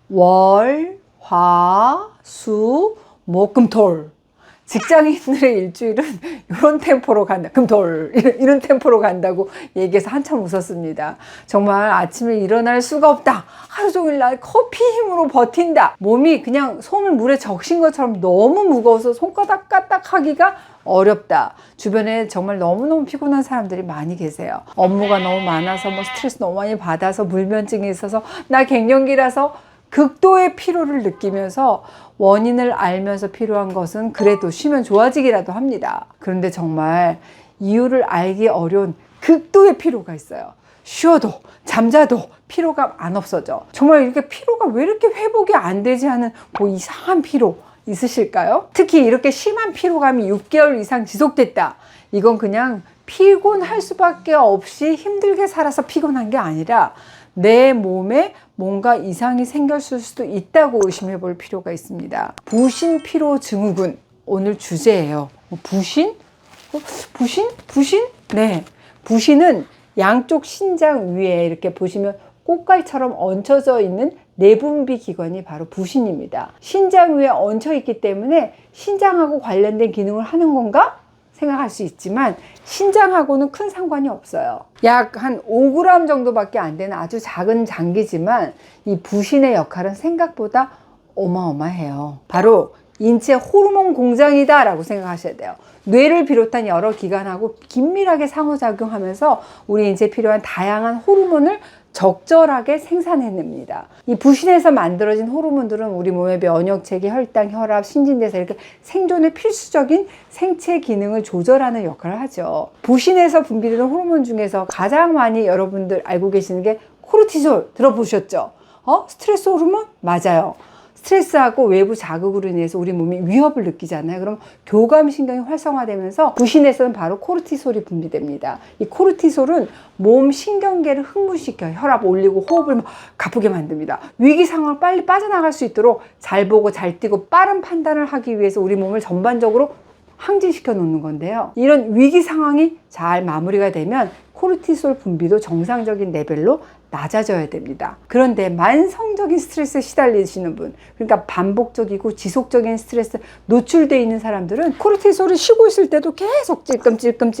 월, 화, 수, 목, 금, 토. 직장인들의 일주일은 이런 템포로 간다. 금토 이런 템포로 간다고 얘기해서 한참 웃었습니다. 정말 아침에 일어날 수가 없다. 하루 종일 날 커피 힘으로 버틴다. 몸이 그냥 손을 물에 적신 것처럼 너무 무거워서 손가락 까딱하기가 어렵다. 주변에 정말 너무너무 피곤한 사람들이 많이 계세요. 업무가 너무 많아서 스트레스 너무 많이 받아서 불면증이 있어서 나 갱년기라서 극도의 피로를 느끼면서 원인을 알면서 필요한 것은 그래도 쉬면 좋아지기라도 합니다. 그런데 정말 이유를 알기 어려운 극도의 피로가 있어요. 쉬어도 잠자도 피로가 안 없어져. 정말 이렇게 피로가 왜 이렇게 회복이 안 되지 하는 이상한 피로 있으실까요? 특히 이렇게 심한 피로감이 6개월 이상 지속됐다. 이건 그냥 피곤할 수밖에 없이 힘들게 살아서 피곤한 게 아니라 내 몸에 뭔가 이상이 생겼을 수도 있다고 의심해 볼 필요가 있습니다. 부신피로증후군 오늘 주제예요. 부신? 부신? 네. 부신은 양쪽 신장 위에 이렇게 보시면 꽃갈처럼 얹혀져 있는 내분비 기관이 바로 부신입니다. 신장 위에 얹혀 있기 때문에 신장하고 관련된 기능을 하는 건가? 생각할 수 있지만 신장하고는 큰 상관이 없어요. 약 한 5g 정도밖에 안 되는 아주 작은 장기지만 이 부신의 역할은 생각보다 어마어마해요. 바로 인체 호르몬 공장이다 라고 생각하셔야 돼요. 뇌를 비롯한 여러 기관하고 긴밀하게 상호작용하면서 우리 인체에 필요한 다양한 호르몬을 적절하게 생산해냅니다. 이 부신에서 만들어진 호르몬들은 우리 몸의 면역체계, 혈당, 혈압, 신진대사 이렇게 생존의 필수적인 생체 기능을 조절하는 역할을 하죠. 부신에서 분비되는 호르몬 중에서 가장 많이 여러분들 알고 계시는 게 코르티솔 들어보셨죠? 스트레스 호르몬? 맞아요. 스트레스하고 외부 자극으로 인해서 우리 몸이 위협을 느끼잖아요. 그럼 교감신경이 활성화되면서 부신에서는 바로 코르티솔이 분비됩니다. 이 코르티솔은 몸 신경계를 흥분시켜요. 혈압 올리고 호흡을 가쁘게 만듭니다. 위기 상황을 빨리 빠져나갈 수 있도록 잘 보고 잘 뛰고 빠른 판단을 하기 위해서 우리 몸을 전반적으로 항진시켜 놓는 건데요. 이런 위기 상황이 잘 마무리가 되면 코르티솔 분비도 정상적인 레벨로 낮아져야 됩니다. 그런데 만성적인 스트레스에 시달리시는 분, 그러니까 반복적이고 지속적인 스트레스 노출되어 있는 사람들은 코르티솔이 쉬고 있을 때도 계속 찔끔찔끔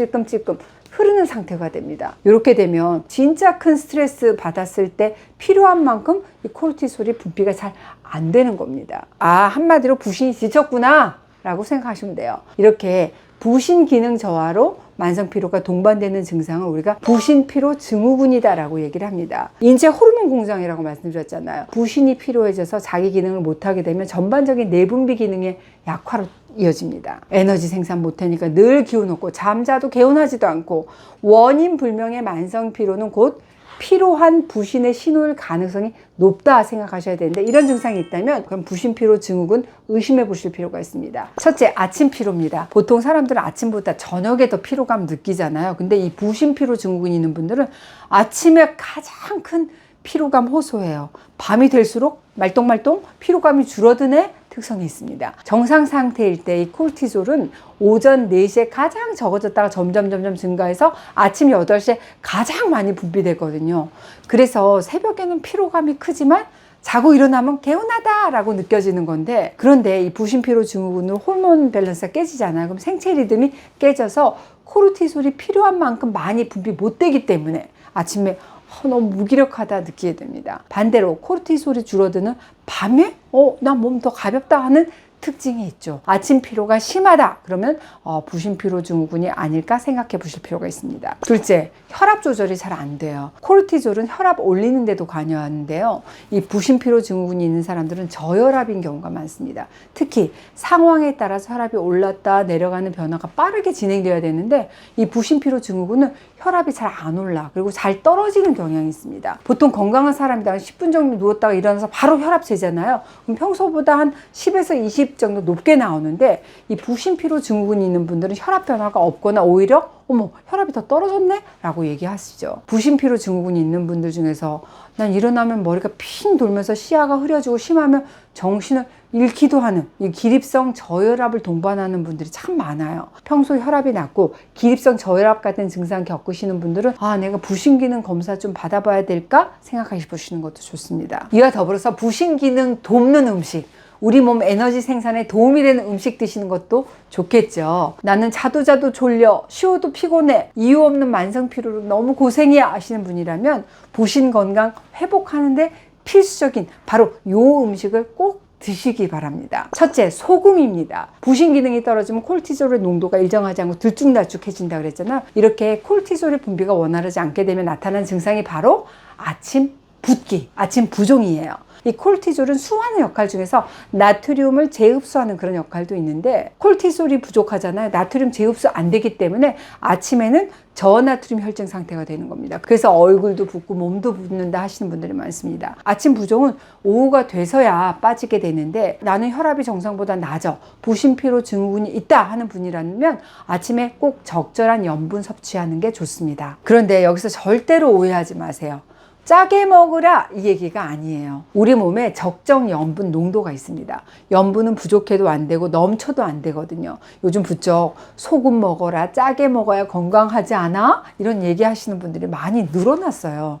흐르는 상태가 됩니다. 이렇게 되면 진짜 큰 스트레스 받았을 때 필요한 만큼 이 코르티솔이 분비가 잘 안 되는 겁니다. 한마디로 부신이 지쳤구나 라고 생각하시면 돼요. 이렇게 부신 기능 저하로 만성 피로가 동반되는 증상을 우리가 부신피로 증후군이다 라고 얘기를 합니다. 인체 호르몬 공장이라고 말씀드렸잖아요. 부신이 피로해져서 자기 기능을 못하게 되면 전반적인 내분비 기능의 약화로 이어집니다. 에너지 생산 못하니까 늘 기운 없고 잠자도 개운하지도 않고 원인 불명의 만성 피로는 곧 피로한 부신의 신호일 가능성이 높다 생각하셔야 되는데, 이런 증상이 있다면 그럼 부신피로 증후군 의심해 보실 필요가 있습니다. 첫째, 아침 피로입니다. 보통 사람들은 아침보다 저녁에 더 피로감 느끼잖아요. 근데 이 부신피로 증후군이 있는 분들은 아침에 가장 큰 피로감 호소해요. 밤이 될수록 말똥말똥 피로감이 줄어드는 특성이 있습니다. 정상 상태일 때 이 코르티솔은 오전 4시에 가장 적어졌다가 점점 증가해서 아침 8시에 가장 많이 분비되거든요. 그래서 새벽에는 피로감이 크지만 자고 일어나면 개운하다 라고 느껴지는 건데, 그런데 이 부신피로 증후군으로 호르몬 밸런스가 깨지잖아요. 그럼 생체 리듬이 깨져서 코르티솔이 필요한 만큼 많이 분비 못 되기 때문에 아침에 너무 무기력하다 느끼게 됩니다. 반대로 코르티솔이 줄어드는 밤에 나 몸 더 가볍다 하는 특징이 있죠. 아침 피로가 심하다 그러면 부신피로 증후군이 아닐까 생각해 보실 필요가 있습니다. 둘째, 혈압 조절이 잘 안 돼요. 코르티졸은 혈압 올리는 데도 관여하는데요. 이 부신피로 증후군이 있는 사람들은 저혈압인 경우가 많습니다. 특히 상황에 따라서 혈압이 올랐다 내려가는 변화가 빠르게 진행되어야 되는데, 이 부신피로 증후군은 혈압이 잘 안 올라, 그리고 잘 떨어지는 경향이 있습니다. 보통 건강한 사람이다 10분 정도 누웠다가 일어나서 바로 혈압 재잖아요. 그럼 평소보다 한 10에서 20 기립정도 높게 나오는데 이 부신피로 증후군이 있는 분들은 혈압 변화가 없거나 오히려 어머 혈압이 더 떨어졌네? 라고 얘기하시죠. 부신피로 증후군이 있는 분들 중에서 난 일어나면 머리가 핑 돌면서 시야가 흐려지고 심하면 정신을 잃기도 하는 이 기립성 저혈압을 동반하는 분들이 참 많아요. 평소 혈압이 낮고 기립성 저혈압 같은 증상 겪으시는 분들은 아 내가 부신기능 검사 좀 받아봐야 될까 생각해 보시는 것도 좋습니다. 이와 더불어서 부신기능 돕는 음식, 우리 몸 에너지 생산에 도움이 되는 음식 드시는 것도 좋겠죠. 나는 자도 졸려, 쉬어도 피곤해, 이유 없는 만성 피로로 너무 고생이야 하시는 분이라면 부신 건강 회복하는데 필수적인 바로 요 음식을 꼭 드시기 바랍니다. 첫째, 소금입니다. 부신 기능이 떨어지면 콜티졸의 농도가 일정하지 않고 들쭉날쭉해진다 그랬잖아요. 이렇게 콜티졸의 분비가 원활하지 않게 되면 나타나는 증상이 바로 아침 붓기, 아침 부종이에요. 이 콜티졸은 수하는 역할 중에서 나트륨을 재흡수하는 그런 역할도 있는데 콜티졸이 부족하잖아요. 나트륨 재흡수 안 되기 때문에 아침에는 저나트륨 혈증 상태가 되는 겁니다. 그래서 얼굴도 붓고 몸도 붓는다 하시는 분들이 많습니다. 아침 부종은 오후가 돼서야 빠지게 되는데 나는 혈압이 정상보다 낮아, 부신피로 증후군이 있다 하는 분이라면 아침에 꼭 적절한 염분 섭취하는 게 좋습니다. 그런데 여기서 절대로 오해하지 마세요. 짜게 먹으라 이 얘기가 아니에요. 우리 몸에 적정 염분 농도가 있습니다. 염분은 부족해도 안 되고 넘쳐도 안 되거든요. 요즘 부쩍 소금 먹어라, 짜게 먹어야 건강하지 않아? 이런 얘기 하시는 분들이 많이 늘어났어요.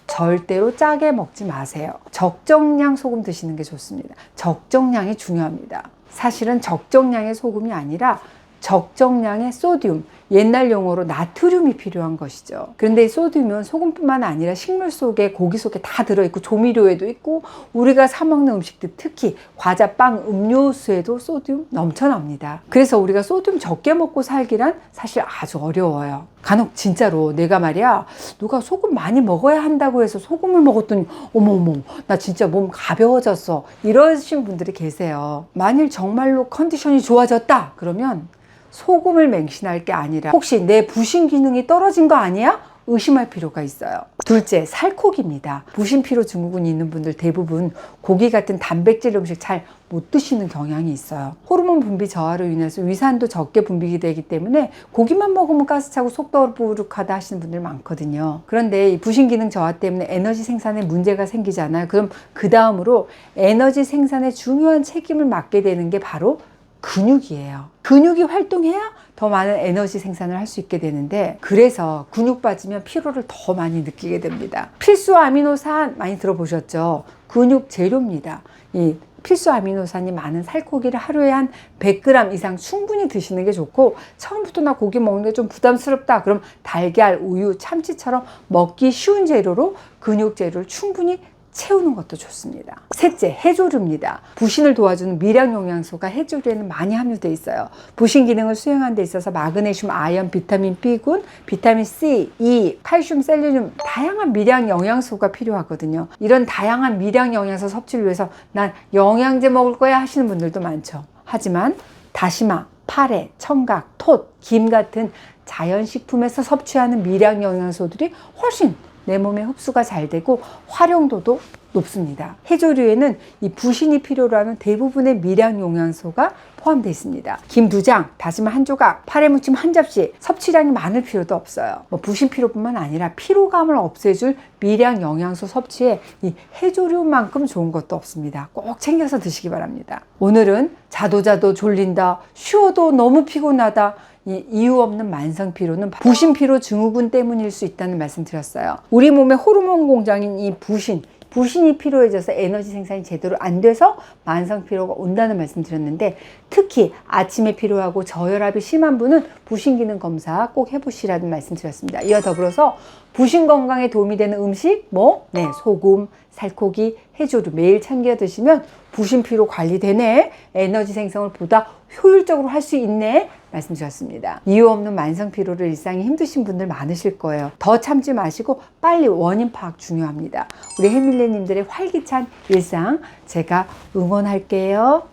절대로 짜게 먹지 마세요. 적정량 소금 드시는 게 좋습니다. 적정량이 중요합니다. 사실은 적정량의 소금이 아니라 적정량의 소듐, 옛날 용어로 나트륨이 필요한 것이죠. 그런데 이 소듐은 소금뿐만 아니라 식물 속에, 고기 속에 다 들어있고 조미료에도 있고 우리가 사 먹는 음식들, 특히 과자, 빵, 음료수에도 소듐 넘쳐납니다. 그래서 우리가 소듐 적게 먹고 살기란 사실 아주 어려워요. 간혹 진짜로 내가 말이야 누가 소금 많이 먹어야 한다고 해서 소금을 먹었더니 어머어머 나 진짜 몸 가벼워졌어 이러신 분들이 계세요. 만일 정말로 컨디션이 좋아졌다 그러면 소금을 맹신할 게 아니라 혹시 내 부신 기능이 떨어진 거 아니야? 의심할 필요가 있어요. 둘째, 살코기입니다. 부신피로 증후군이 있는 분들 대부분 고기 같은 단백질 음식 잘 못 드시는 경향이 있어요. 호르몬 분비 저하로 인해서 위산도 적게 분비가 되기 때문에 고기만 먹으면 가스차고 속 더부룩하다 하시는 분들 많거든요. 그런데 이 부신 기능 저하 때문에 에너지 생산에 문제가 생기잖아요. 그럼 그 다음으로 에너지 생산에 중요한 책임을 맡게 되는 게 바로 근육이에요. 근육이 활동해야 더 많은 에너지 생산을 할 수 있게 되는데 그래서 근육 빠지면 피로를 더 많이 느끼게 됩니다. 필수 아미노산 많이 들어보셨죠? 근육 재료입니다. 이 필수 아미노산이 많은 살코기를 하루에 한 100g 이상 충분히 드시는 게 좋고 처음부터 나 고기 먹는 게 좀 부담스럽다 그럼 달걀, 우유, 참치처럼 먹기 쉬운 재료로 근육 재료를 충분히 채우는 것도 좋습니다. 셋째, 해조류입니다. 부신을 도와주는 미량 영양소가 해조류에는 많이 함유되어 있어요. 부신 기능을 수행하는 데 있어서 마그네슘, 아연, 비타민 B군, 비타민 C, E, 칼슘, 셀레늄 다양한 미량 영양소가 필요하거든요. 이런 다양한 미량 영양소 섭취를 위해서 난 영양제 먹을 거야 하시는 분들도 많죠. 하지만 다시마, 파래, 청각, 톳, 김 같은 자연식품에서 섭취하는 미량 영양소들이 훨씬 내 몸에 흡수가 잘 되고 활용도도 높습니다. 해조류에는 이 부신이 필요로 하는 대부분의 미량 영양소가 포함되어 있습니다. 김 2장, 다시마 1조각, 파래무침 1접시 섭취량이 많을 필요도 없어요. 부신 피로뿐만 아니라 피로감을 없애줄 미량 영양소 섭취에 이 해조류만큼 좋은 것도 없습니다. 꼭 챙겨서 드시기 바랍니다. 오늘은 자도 졸린다, 쉬어도 너무 피곤하다 이 이유 없는 만성 피로는 부신피로 증후군 때문일 수 있다는 말씀 드렸어요. 우리 몸의 호르몬 공장인 이 부신이 피로해져서 에너지 생산이 제대로 안 돼서 만성 피로가 온다는 말씀 드렸는데 특히 아침에 피로하고 저혈압이 심한 분은 부신 기능 검사 꼭 해보시라는 말씀 드렸습니다. 이와 더불어서 부신 건강에 도움이 되는 음식 소금, 살코기, 해조류 매일 챙겨 드시면 부신 피로 관리되네, 에너지 생성을 보다 효율적으로 할 수 있네 말씀드렸습니다. 이유 없는 만성 피로를 일상이 힘드신 분들 많으실 거예요. 더 참지 마시고 빨리 원인 파악 중요합니다. 우리 해밀레님들의 활기찬 일상 제가 응원할게요.